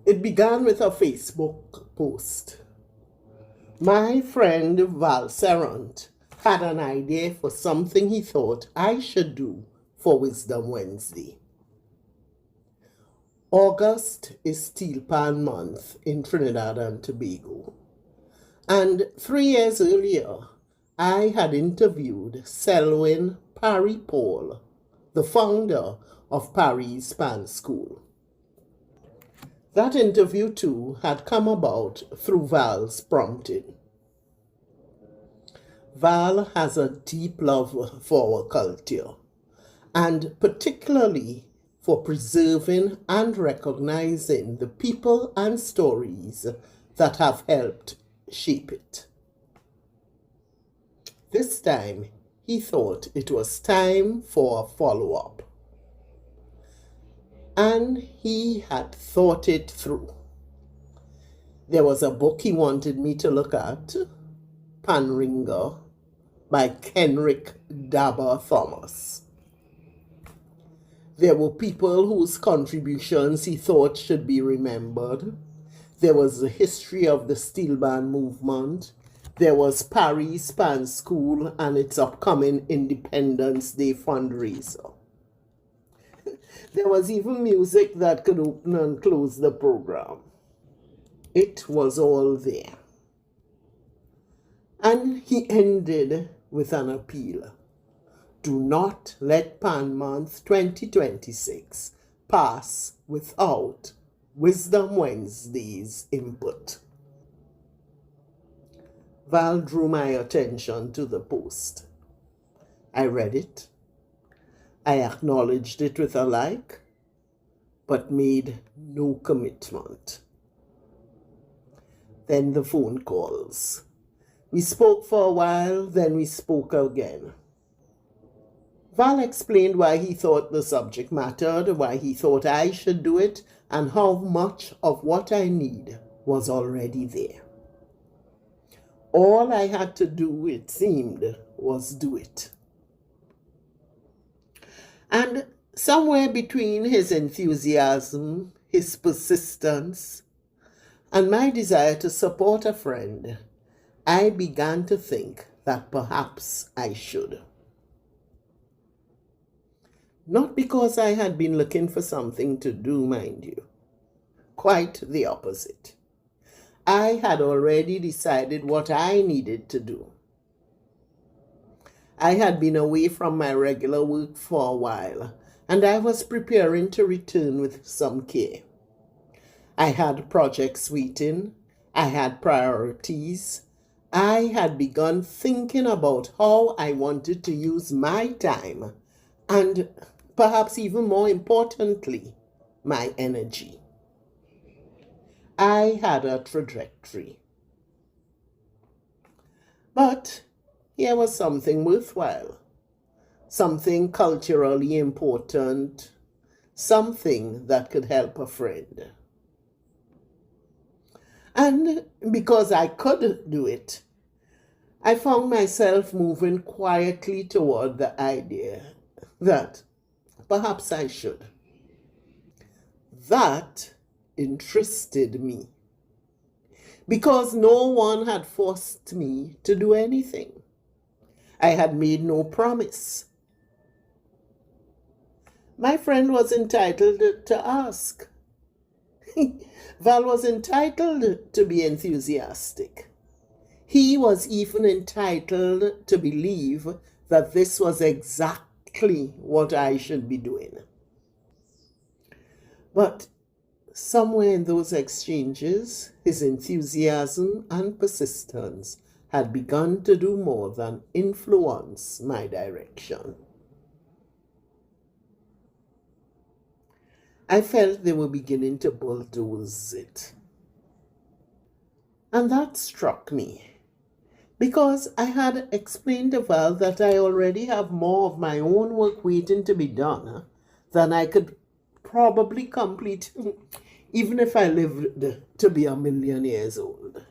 It began with a Facebook post. My friend Val Serrant had an idea for something he thought I should do for Wisdom Wednesday. August is Steelpan Month in Trinidad and Tobago. And 3 years earlier, I had interviewed Selwyn Parry Paul, the founder of Parry Span School. That interview, too, had come about through Val's prompting. Val has a deep love for our culture, and particularly for preserving and recognizing the people and stories that have helped shape it. This time, he thought it was time for a follow-up. And he had thought it through. There was a book he wanted me to look at, Panringer, by Kenrick Dabber Thomas. There were people whose contributions he thought should be remembered. There was the history of the Steelpan movement. There was Parry Span School and its upcoming Independence Day fundraiser. There was even music that could open and close the program. It was all there. And he ended with an appeal. Do not let Pan Month 2026 pass without Wisdom Wednesday's input. Val drew my attention to the post. I read it. I acknowledged it with a like, but made no commitment. Then the phone calls. We spoke for a while, then we spoke again. Val explained why he thought the subject mattered, why he thought I should do it, and how much of what I need was already there. All I had to do, it seemed, was do it. And somewhere between his enthusiasm, his persistence, and my desire to support a friend, I began to think that perhaps I should. Not because I had been looking for something to do, mind you. Quite the opposite. I had already decided what I needed to do. I had been away from my regular work for a while, and I was preparing to return with some care. I had projects waiting. I had priorities. I had begun thinking about how I wanted to use my time, and perhaps even more importantly, my energy. I had a trajectory. But here was something worthwhile, something culturally important, something that could help a friend. And because I could do it, I found myself moving quietly toward the idea that perhaps I should. That interested me, because no one had forced me to do anything. I had made no promise. My friend was entitled to ask. Val was entitled to be enthusiastic. He was even entitled to believe that this was exactly what I should be doing. But somewhere in those exchanges, his enthusiasm and persistence had begun to do more than influence my direction. I felt they were beginning to bulldoze it. And that struck me, because I had explained to Val that I already have more of my own work waiting to be done than I could probably complete, even if I lived to be 1,000,000 years old.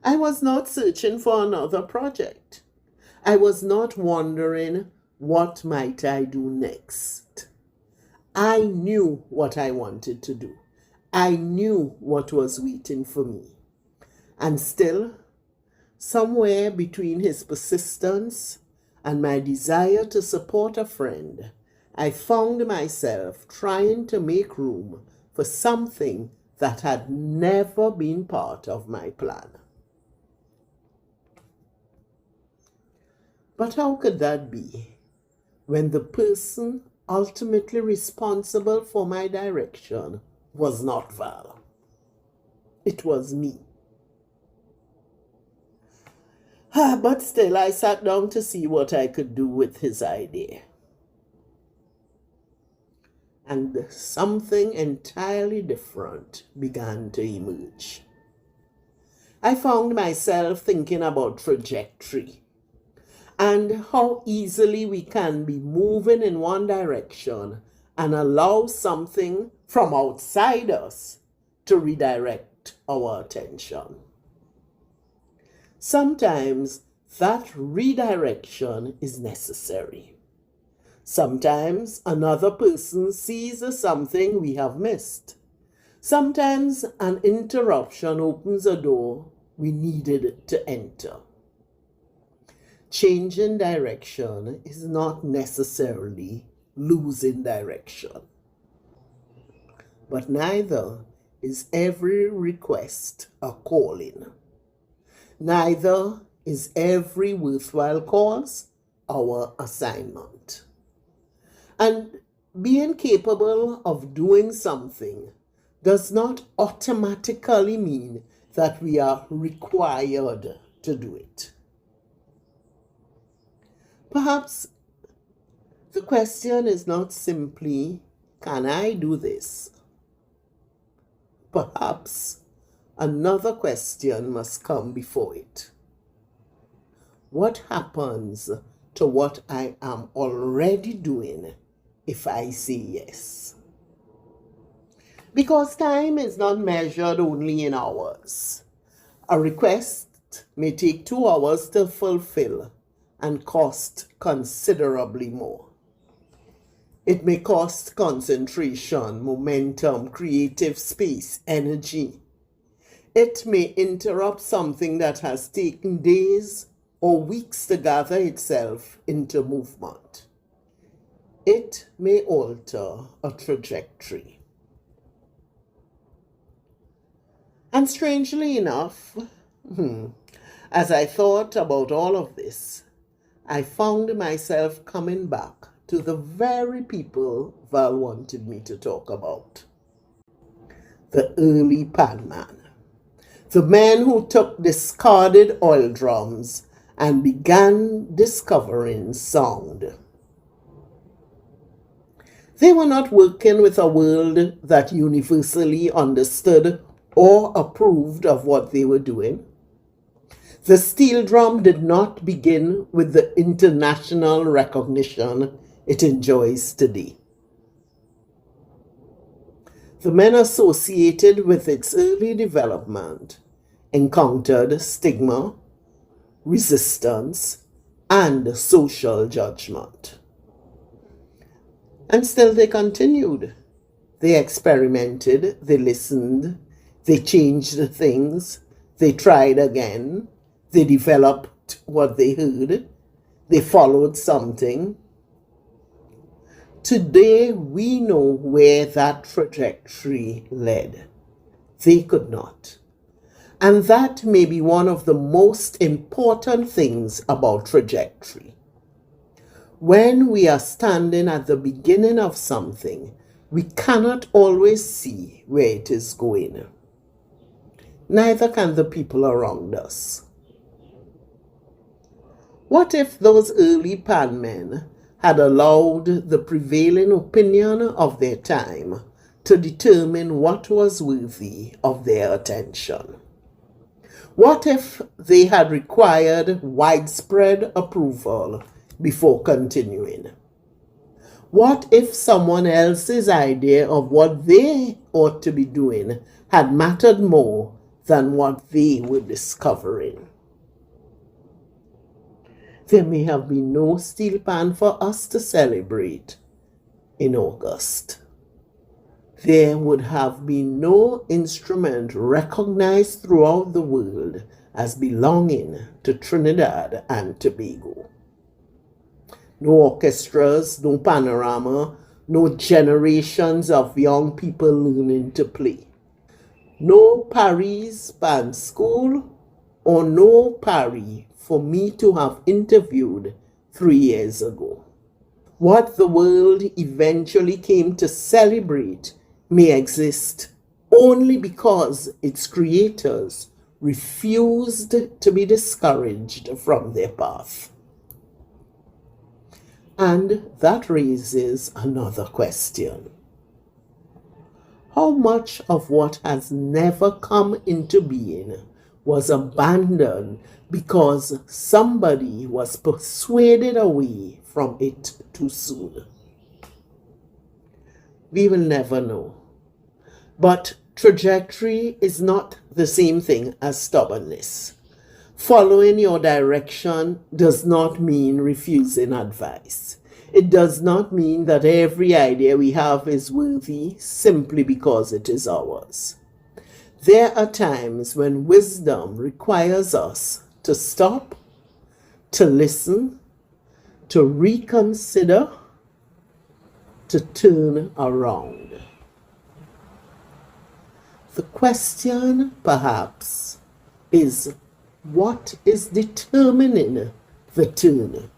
I was not searching for another project. I was not wondering, what might I do next? I knew what I wanted to do. I knew what was waiting for me. And still, somewhere between his persistence and my desire to support a friend, I found myself trying to make room for something that had never been part of my plan. But how could that be when the person ultimately responsible for my direction was not Val? It was me. But still, I sat down to see what I could do with his idea. And something entirely different began to emerge. I found myself thinking about trajectory and how easily we can be moving in one direction and allow something from outside us to redirect our attention. Sometimes that redirection is necessary. Sometimes another person sees something we have missed. Sometimes an interruption opens a door we needed to enter. Changing direction is not necessarily losing direction. But neither is every request a calling. Neither is every worthwhile cause our assignment. And being capable of doing something does not automatically mean that we are required to do it. Perhaps the question is not simply, can I do this? Perhaps another question must come before it. What happens to what I am already doing if I say yes? Because time is not measured only in hours. A request may take 2 hours to fulfill and cost considerably more. It may cost concentration, momentum, creative space, energy. It may interrupt something that has taken days or weeks to gather itself into movement. It may alter a trajectory. And strangely enough, as I thought about all of this, I found myself coming back to the very people Val wanted me to talk about. The early padman. The men who took discarded oil drums and began discovering sound. They were not working with a world that universally understood or approved of what they were doing. The steel drum did not begin with the international recognition it enjoys today. The men associated with its early development encountered stigma, resistance, and social judgment. And still they continued. They experimented, they listened, they changed things, they tried again, they developed what they heard, they followed something. Today we know where that trajectory led. They could not. And that may be one of the most important things about trajectory. When we are standing at the beginning of something, we cannot always see where it is going. Neither can the people around us. What if those early padmen had allowed the prevailing opinion of their time to determine what was worthy of their attention? What if they had required widespread approval before continuing? What if someone else's idea of what they ought to be doing had mattered more than what they were discovering? There may have been no steel pan for us to celebrate in August. there would have been no instrument recognized throughout the world as belonging to Trinidad and Tobago. No orchestras, no panorama, no generations of young people learning to play. No Paris band school or no Paris for me to have interviewed 3 years ago. What the world eventually came to celebrate may exist only because its creators refused to be discouraged from their path. And that raises another question. How much of what has never come into being was abandoned because somebody was persuaded away from it too soon? We will never know. But trajectory is not the same thing as stubbornness. Following your direction does not mean refusing advice. It does not mean that every idea we have is worthy simply because it is ours. There are times when wisdom requires us to stop, to listen, to reconsider, to turn around. The question, perhaps, is what is determining the turn?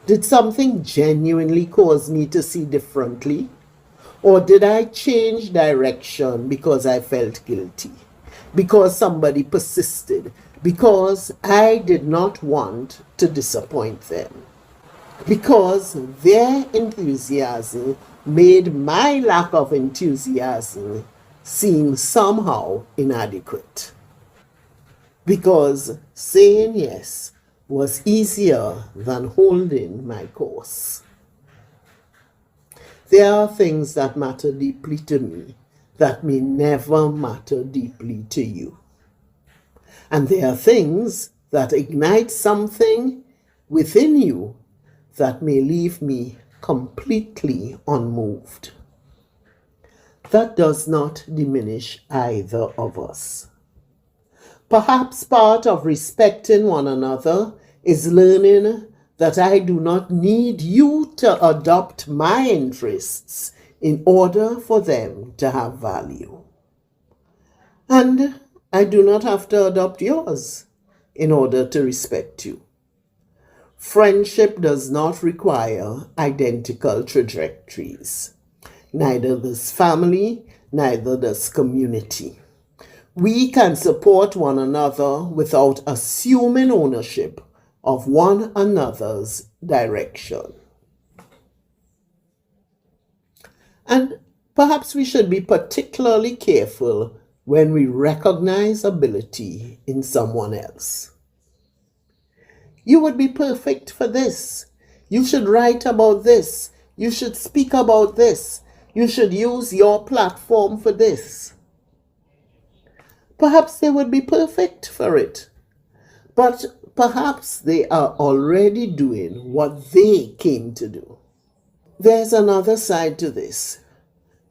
Did something genuinely cause me to see differently? Or did I change direction because I felt guilty? Because somebody persisted? Because I did not want to disappoint them? Because their enthusiasm made my lack of enthusiasm seem somehow inadequate? Because saying yes was easier than holding my course. There are things that matter deeply to me that may never matter deeply to you. And there are things that ignite something within you that may leave me completely unmoved. That does not diminish either of us. Perhaps part of respecting one another is learning that I do not need you to adopt my interests in order for them to have value. And I do not have to adopt yours in order to respect you. Friendship does not require identical trajectories. Neither does family, neither does community. We can support one another without assuming ownership of one another's direction. And perhaps we should be particularly careful when we recognize ability in someone else. You would be perfect for this. You should write about this. You should speak about this. You should use your platform for this. Perhaps they would be perfect for it. But perhaps they are already doing what they came to do. There's another side to this.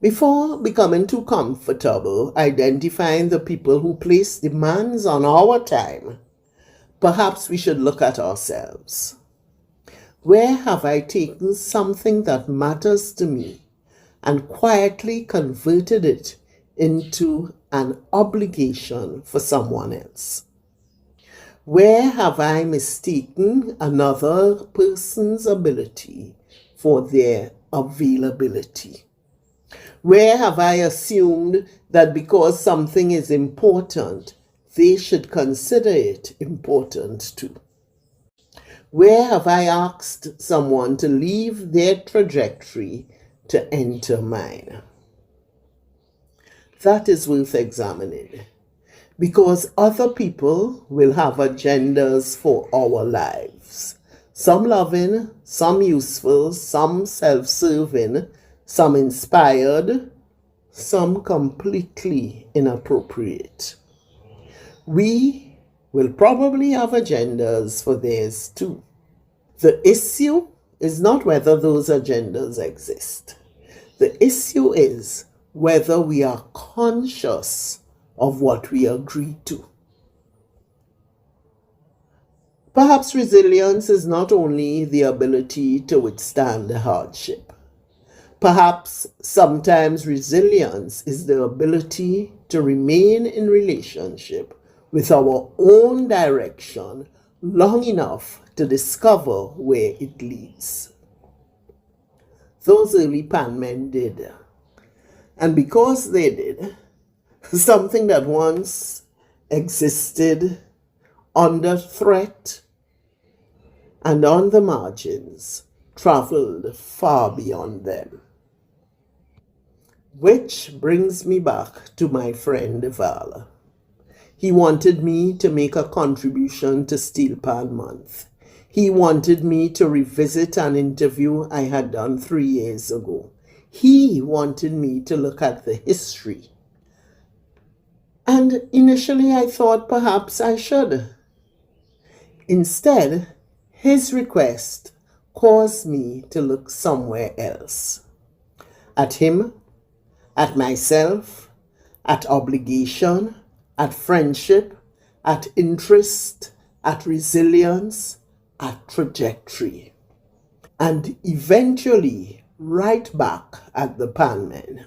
Before becoming too comfortable identifying the people who place demands on our time, perhaps we should look at ourselves. Where have I taken something that matters to me and quietly converted it into an obligation for someone else? Where have I mistaken another person's ability for their availability? Where have I assumed that because something is important, they should consider it important too? Where have I asked someone to leave their trajectory to enter mine? That is worth examining, because other people will have agendas for our lives. Some loving, some useful, some self-serving, some inspired, some completely inappropriate. We will probably have agendas for theirs too. The issue is not whether those agendas exist. The The issue is whether we are conscious of what we agree to. Perhaps resilience is not only the ability to withstand hardship. Perhaps sometimes resilience is the ability to remain in relationship with our own direction long enough to discover where it leads. Those early pan men did. And because they did, something that once existed under threat and on the margins traveled far beyond them. Which brings me back to my friend Val. He wanted me to make a contribution to Steelpan Month. He wanted me to revisit an interview I had done 3 years ago. He wanted me to look at the history. And initially I thought perhaps I should. Instead, his request caused me to look somewhere else. At him, at myself, at obligation, at friendship, at interest, at resilience, at trajectory, and eventually right back at the panmen.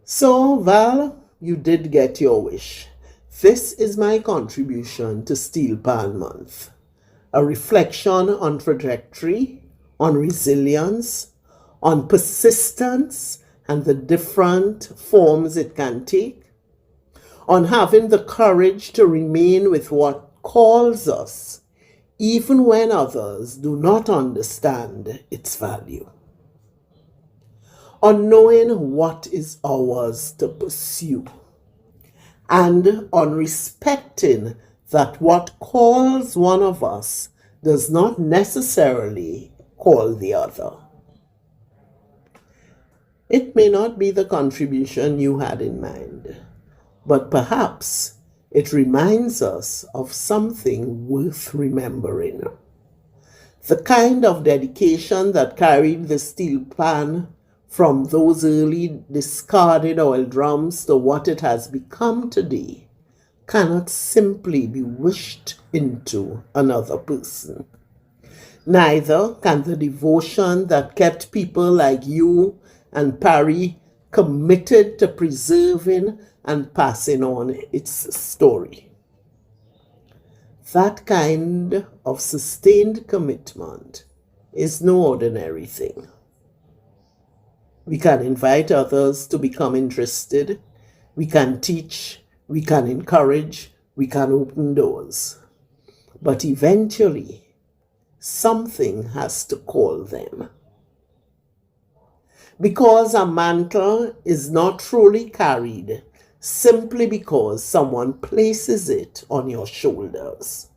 So, Val, you did get your wish. This is my contribution to Steelpan Month. A reflection on trajectory, on resilience, on persistence and the different forms it can take, on having the courage to remain with what calls us, even when others do not understand its value, on knowing what is ours to pursue, and on respecting that what calls one of us does not necessarily call the other. It may not be the contribution you had in mind, but perhaps it reminds us of something worth remembering. The kind of dedication that carried the steel pan from those early discarded oil drums to what it has become today cannot simply be wished into another person. Neither can the devotion that kept people like you and Parry committed to preserving and passing on its story. That kind of sustained commitment is no ordinary thing. We can invite others to become interested. We can teach. We can encourage. We can open doors. But eventually, something has to call them. Because a mantle is not truly carried simply because someone places it on your shoulders.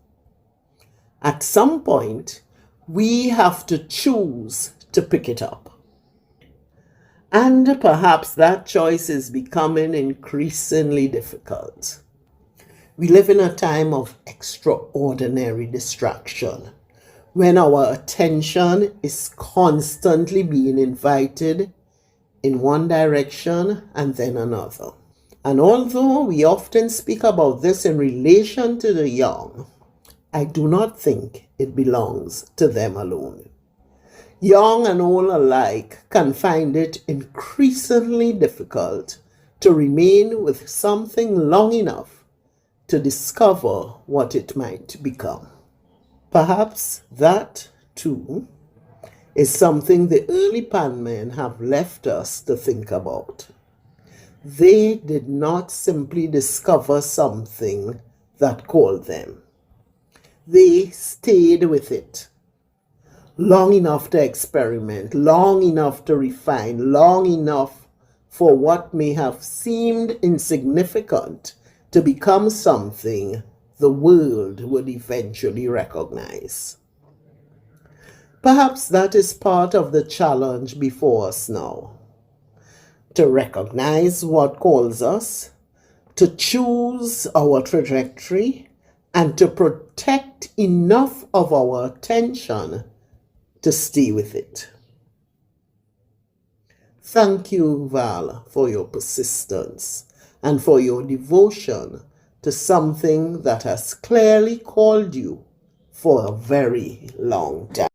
At some point, we have to choose to pick it up. And perhaps that choice is becoming increasingly difficult. We live in a time of extraordinary distraction, when our attention is constantly being invited in one direction and then another. And although we often speak about this in relation to the young, I do not think it belongs to them alone. Young and old alike can find it increasingly difficult to remain with something long enough to discover what it might become. Perhaps that, too, is something the early panmen have left us to think about. They did not simply discover something that called them. They stayed with it long enough to experiment, long enough to refine, long enough for what may have seemed insignificant to become something the world would eventually recognize. Perhaps that is part of the challenge before us now. To recognize what calls us, to choose our trajectory, and to protect enough of our attention to stay with it. Thank you, Val, for your persistence and for your devotion to something that has clearly called you for a very long time.